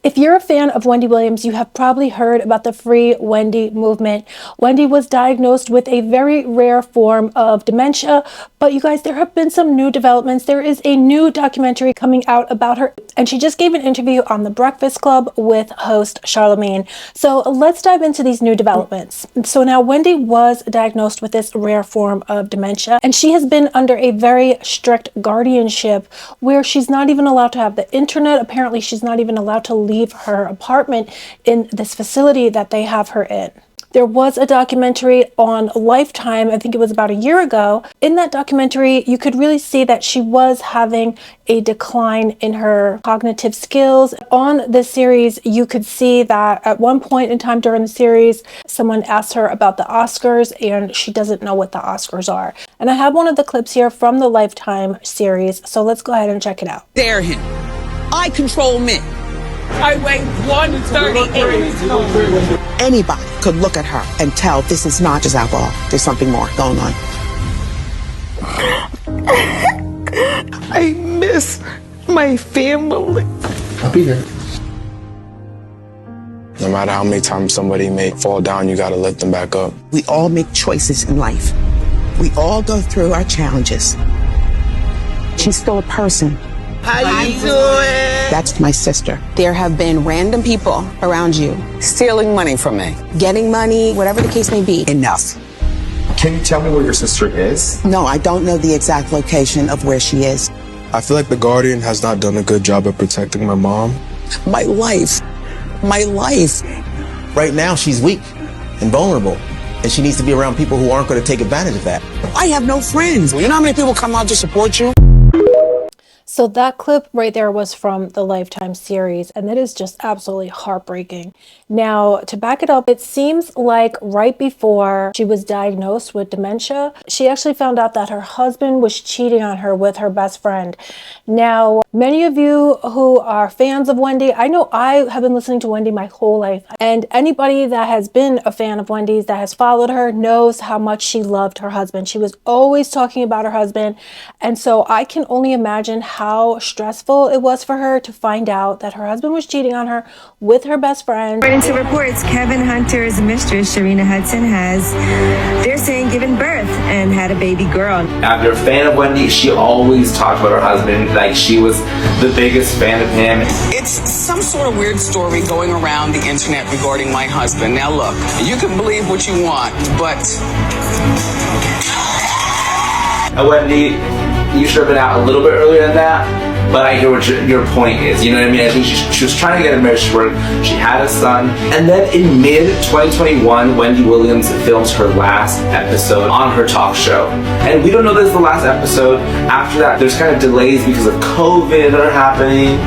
If you're a fan of Wendy Williams, you have probably heard about the Free Wendy movement. Wendy was diagnosed with a very rare form of dementia, but you guys, there have been some new developments. There is a new documentary coming out about her, and she just gave an interview on The Breakfast Club with host Charlemagne. So let's dive into these new developments. So now Wendy was diagnosed with this rare form of dementia, and she has been under a very strict guardianship where she's not even allowed to have the internet. Apparently, she's not even allowed to leave her apartment in this facility that they have her in. There was a documentary on Lifetime, I think it was about a year ago. In that documentary, you could really see that she was having a decline in her cognitive skills. On this series, you could see that at one point in time during the series, someone asked her about the Oscars and she doesn't know what the Oscars are. And I have one of the clips here from the Lifetime series, so let's go ahead and check it out. Dare him. I control men. I weigh 138. Anybody could look at her and tell this is not just alcohol. There's something more going on. I miss my family. I'll be there. No matter how many times somebody may fall down, you gotta lift them back up. We all make choices in life. We all go through our challenges. She's still a person. How you doing? That's my sister. There have been random people around you stealing money from me, getting money, whatever the case may be. Enough. Can you tell me where your sister is? No, I don't know the exact location of where she is. I feel like the Guardian has not done a good job of protecting my mom. My life. Right now, she's weak and vulnerable, and she needs to be around people who aren't going to take advantage of that. I have no friends. You know how many people come out to support you? So that clip right there was from the Lifetime series, and that is just absolutely heartbreaking. Now, to back it up, it seems like right before she was diagnosed with dementia, she actually found out that her husband was cheating on her with her best friend. Now, many of you who are fans of Wendy, I know I have been listening to Wendy my whole life, and anybody that has been a fan of Wendy's that has followed her knows how much she loved her husband. She was always talking about her husband, and so I can only imagine how stressful it was for her to find out that her husband was cheating on her with her best friend. According to reports, Kevin Hunter's mistress, Sharina Hudson, they're saying, given birth and had a baby girl. After a fan of Wendy, she always talked about her husband like she was the biggest fan of him. It's some sort of weird story going around the internet regarding my husband. Now look, you can believe what you want, but... Wendy, you should have been out a little bit earlier than that, but I hear what your point is. You know what I mean? I think she was trying to get a marriage to work. She had a son. And then in mid-2021, Wendy Williams films her last episode on her talk show. And we don't know this is the last episode. After that, there's kind of delays because of COVID that are happening.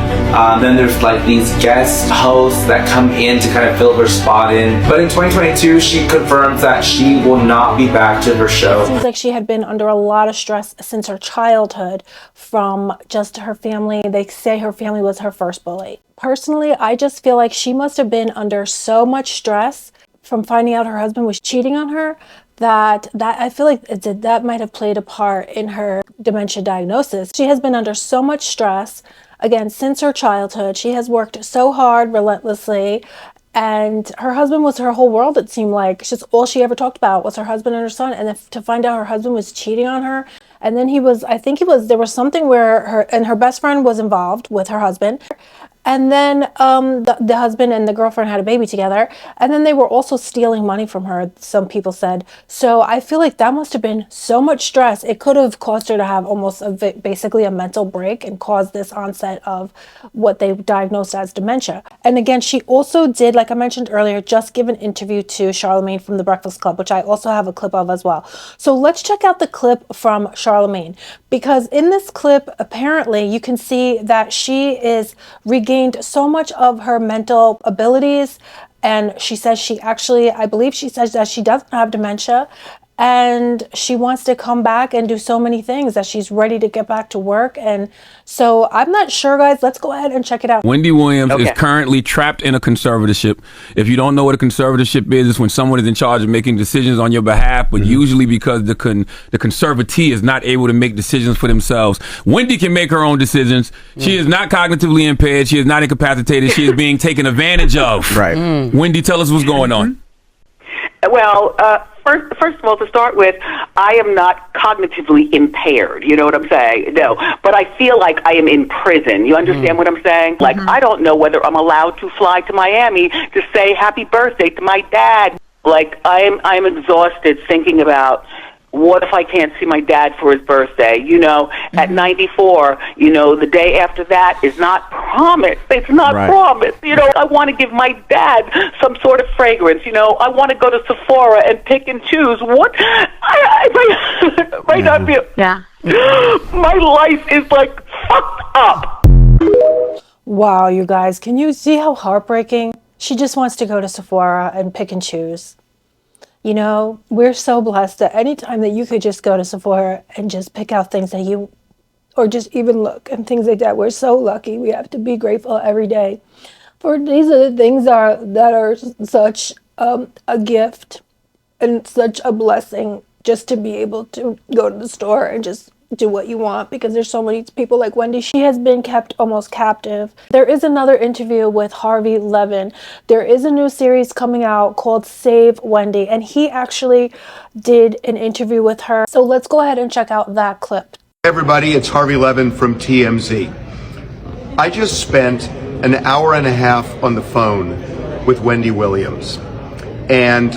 Then there's like these guest hosts that come in to kind of fill her spot in. But in 2022, she confirms that she will not be back to her show. It seems like she had been under a lot of stress since her childhood from just her family. They say her family was her first bully. Personally, I just feel like she must have been under so much stress from finding out her husband was cheating on her that I feel like that might have played a part in her dementia diagnosis. She has been under so much stress, again, since her childhood. She has worked so hard, relentlessly, and her husband was her whole world, it seemed like. It's just all she ever talked about was her husband and her son, and to find out her husband was cheating on her. And then there was something where her best friend was involved with her husband. And then the husband and the girlfriend had a baby together. And then they were also stealing money from her, some people said. So I feel like that must have been so much stress. It could have caused her to have almost basically a mental break and caused this onset of what they diagnosed as dementia. And again, she also did, like I mentioned earlier, just give an interview to Charlemagne from The Breakfast Club, which I also have a clip of as well. So let's check out the clip from Charlemagne, because in this clip, apparently you can see that she is regained so much of her mental abilities, and she says I believe she says that she doesn't have dementia, and she wants to come back and do so many things that she's ready to get back to work. And so I'm not sure, guys. Let's go ahead and check it out. Wendy Williams is currently trapped in a conservatorship. If you don't know what a conservatorship is, it's when someone is in charge of making decisions on your behalf, but usually because the conservatee is not able to make decisions for themselves. Wendy can make her own decisions. She is not cognitively impaired. She is not incapacitated. She is being taken advantage of. Right. Wendy, tell us what's going on. Well, first of all, to start with, I am not cognitively impaired. You know what I'm saying? No. But I feel like I am in prison. You understand what I'm saying? Like, I don't know whether I'm allowed to fly to Miami to say happy birthday to my dad. Like, I'm exhausted thinking about, what if I can't see my dad for his birthday? You know, at 94, you know, the day after that is not promised. It's not promised. You know, I want to give my dad some sort of fragrance. You know, I want to go to Sephora and pick and choose. What? I might not be. Yeah. My life is like fucked up. Wow, you guys, can you see how heartbreaking? She just wants to go to Sephora and pick and choose. You know, we're so blessed that any time that you could just go to Sephora and just pick out things that you, or just even look and things like that. We're so lucky. We have to be grateful every day. For these are the things that are such a gift and such a blessing, just to be able to go to the store and just do what you want, because there's so many people like Wendy. She has been kept almost captive. There is another interview with Harvey Levin. There is a new series coming out called Save Wendy, and he actually did an interview with her. So let's go ahead and check out that clip. Hey everybody, it's Harvey Levin from TMZ. I just spent an hour and a half on the phone with Wendy Williams, and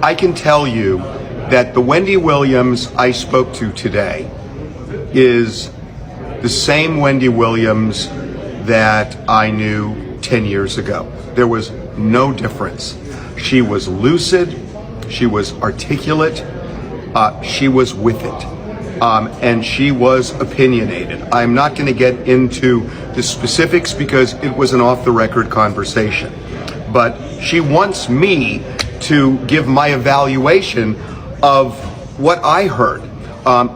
I can tell you that the Wendy Williams I spoke to today is the same Wendy Williams that I knew 10 years ago. There was no difference. She was lucid, she was articulate, she was with it, and she was opinionated. I'm not going to get into the specifics because it was an off-the-record conversation, but she wants me to give my evaluation of what I heard.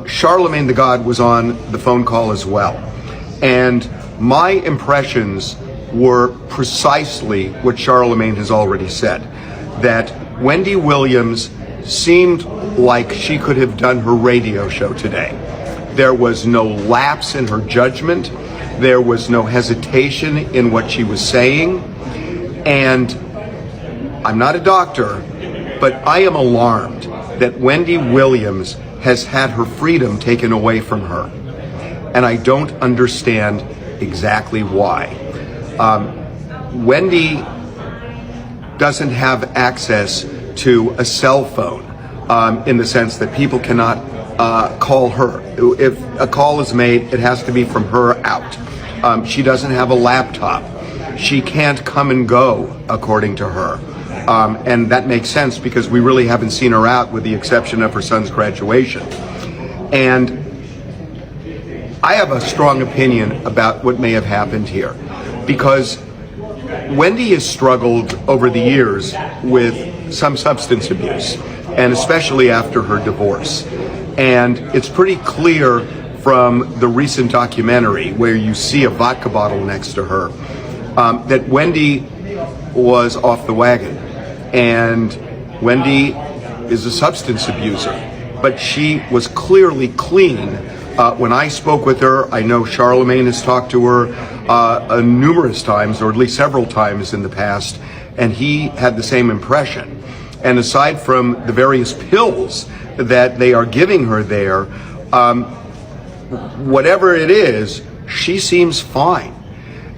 Charlemagne the God was on the phone call as well. And my impressions were precisely what Charlemagne has already said, that Wendy Williams seemed like she could have done her radio show today. There was no lapse in her judgment. There was no hesitation in what she was saying. And I'm not a doctor, but I am alarmed that Wendy Williams has had her freedom taken away from her. And I don't understand exactly why. Wendy doesn't have access to a cell phone in the sense that people cannot call her. If a call is made, it has to be from her out. She doesn't have a laptop. She can't come and go, according to her. And that makes sense because we really haven't seen her out with the exception of her son's graduation. And I have a strong opinion about what may have happened here, because Wendy has struggled over the years with some substance abuse, and especially after her divorce. And it's pretty clear from the recent documentary where you see a vodka bottle next to her that Wendy was off the wagon. And Wendy is a substance abuser, but she was clearly clean. When I spoke with her, I know Charlemagne has talked to her numerous times, or at least several times in the past, and he had the same impression. And aside from the various pills that they are giving her there, whatever it is, she seems fine.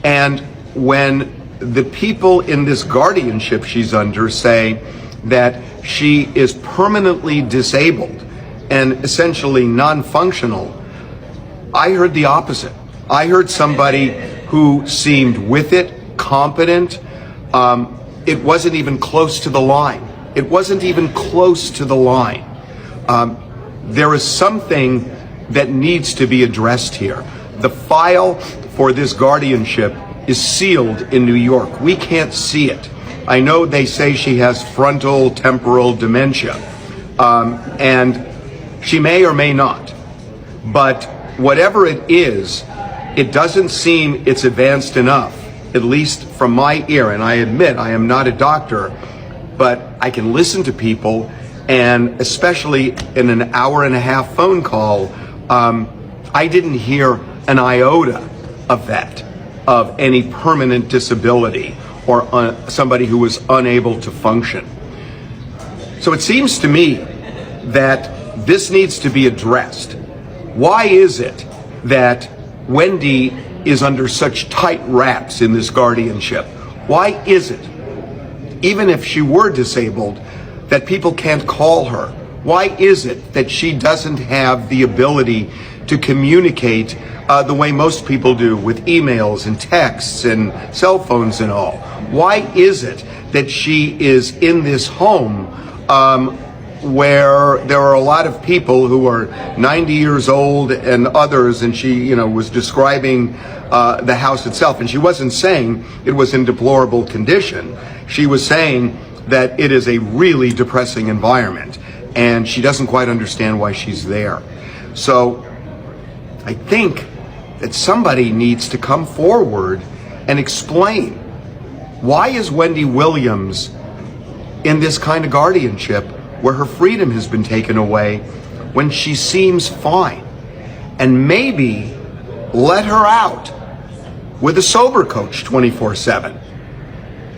And when the people in this guardianship she's under say that she is permanently disabled and essentially non-functional, I heard the opposite. I heard somebody who seemed with it, competent. It wasn't even close to the line. It wasn't even close to the line. There is something that needs to be addressed here. The file for this guardianship is sealed in New York. We can't see it. I know they say she has frontal temporal dementia, And she may or may not. But whatever it is, it doesn't seem it's advanced enough, at least from my ear. And I admit I am not a doctor, but I can listen to people, and especially in an hour and a half phone call, I didn't hear an iota of that, of any permanent disability or somebody who was unable to function. So it seems to me that this needs to be addressed. Why is it that Wendy is under such tight wraps in this guardianship? Why is it, even if she were disabled, that people can't call her? Why is it that she doesn't have the ability to communicate the way most people do, with emails and texts and cell phones and all? Why is it that she is in this home where there are a lot of people who are 90 years old and others, and she, was describing the house itself, and she wasn't saying it was in deplorable condition. She was saying that it is a really depressing environment, and she doesn't quite understand why she's there. So I think that somebody needs to come forward and explain, why is Wendy Williams in this kind of guardianship where her freedom has been taken away when she seems fine? And maybe let her out with a sober coach 24/7.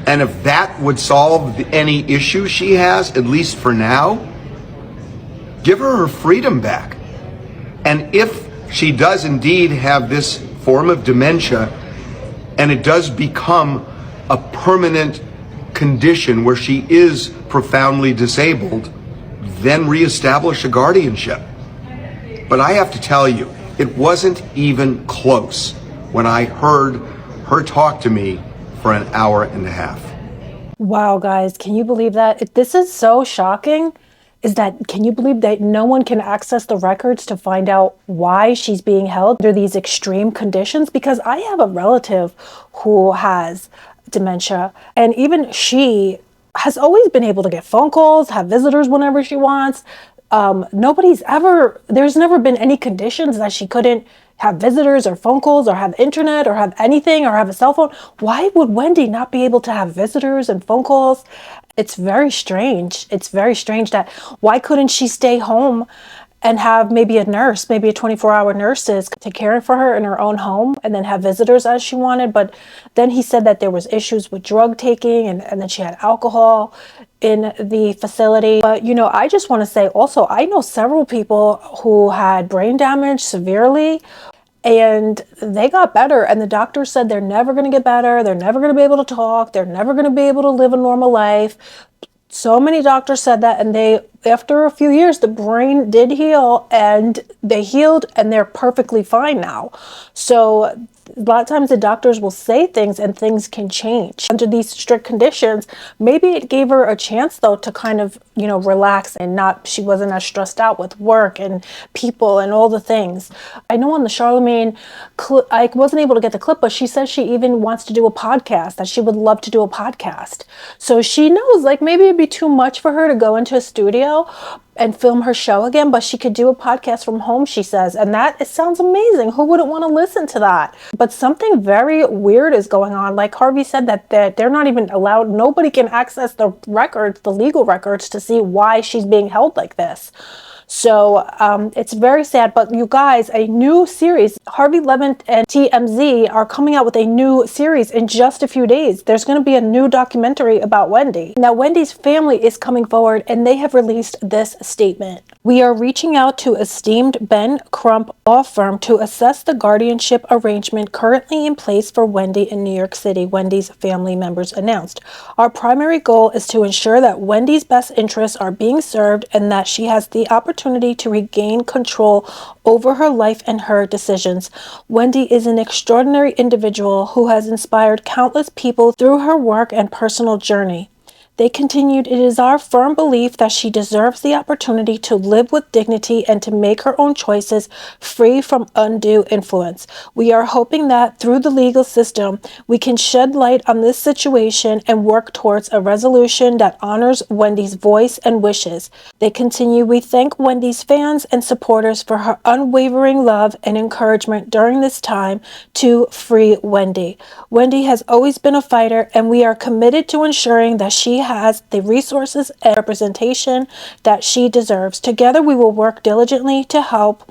And if that would solve any issue she has, at least for now, give her freedom back. And if she does indeed have this form of dementia, and it does become a permanent condition where she is profoundly disabled, then reestablish a guardianship. But I have to tell you, it wasn't even close when I heard her talk to me for an hour and a half. Wow, guys, can you believe that? This is so shocking. Can you believe that no one can access the records to find out why she's being held under these extreme conditions? Because I have a relative who has dementia, and even she has always been able to get phone calls, have visitors whenever she wants. There's never been any conditions that she couldn't have visitors or phone calls or have internet or have anything or have a cell phone. Why would Wendy not be able to have visitors and phone calls? It's very strange. It's very strange that why couldn't she stay home and have maybe a nurse, maybe a 24-hour nurse to care for her in her own home and then have visitors as she wanted. But then he said that there was issues with drug taking and then she had alcohol in the facility. But, I just want to say also, I know several people who had brain damage severely, and they got better, and the doctor said they're never going to get better. They're never going to be able to talk. They're never going to be able to live a normal life. So many doctors said that, and after a few years, the brain did heal, and they healed, and they're perfectly fine now. So a lot of times the doctors will say things and things can change under these strict conditions. Maybe it gave her a chance though to kind of, relax and she wasn't as stressed out with work and people and all the things. I know on the Charlemagne clip, I wasn't able to get the clip, but she says she even wants to do a podcast, that she would love to do a podcast. So she knows maybe it'd be too much for her to go into a studio and film her show again, but she could do a podcast from home, she says, and it sounds amazing. Who wouldn't want to listen to that? But something very weird is going on. Like Harvey said, that they're not even allowed, nobody can access the records, the legal records, to see why she's being held like this. So it's very sad. But you guys, a new series, Harvey Levin and TMZ are coming out with a new series in just a few days. There's going to be a new documentary about Wendy. Now, Wendy's family is coming forward, and they have released this statement. We are reaching out to esteemed Ben Crump law firm to assess the guardianship arrangement currently in place for Wendy in New York City, Wendy's family members announced. Our primary goal is to ensure that Wendy's best interests are being served and that she has the opportunity to regain control over her life and her decisions. Wendy is an extraordinary individual who has inspired countless people through her work and personal journey. They continued, "It is our firm belief that she deserves the opportunity to live with dignity and to make her own choices free from undue influence. We are hoping that through the legal system, we can shed light on this situation and work towards a resolution that honors Wendy's voice and wishes." They continue, "We thank Wendy's fans and supporters for her unwavering love and encouragement during this time to free Wendy. Wendy has always been a fighter, and we are committed to ensuring that she has the resources and representation that she deserves. Together, we will work diligently to help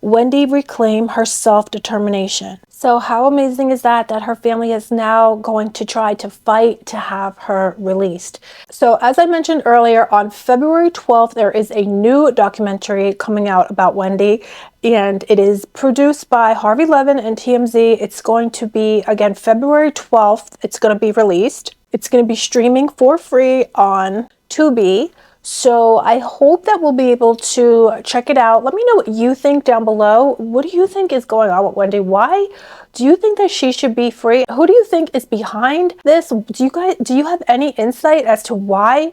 Wendy reclaim her self-determination." So how amazing is that her family is now going to try to fight to have her released. So as I mentioned earlier, on February 12th, there is a new documentary coming out about Wendy, and it is produced by Harvey Levin and TMZ. It's going to be, again, February 12th. It's going to be released. It's going to be streaming for free on Tubi. So I hope that we'll be able to check it out. Let me know what you think down below. What do you think is going on with Wendy? Why do you think that she should be free? Who do you think is behind this? Do you have any insight as to why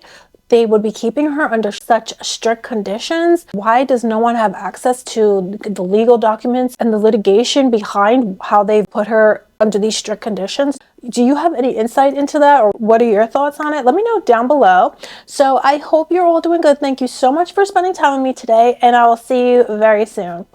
they would be keeping her under such strict conditions? Why does no one have access to the legal documents and the litigation behind how they've put her under these strict conditions? Do you have any insight into that, or what are your thoughts on it? Let me know down below. So I hope you're all doing good. Thank you so much for spending time with me today, and I will see you very soon.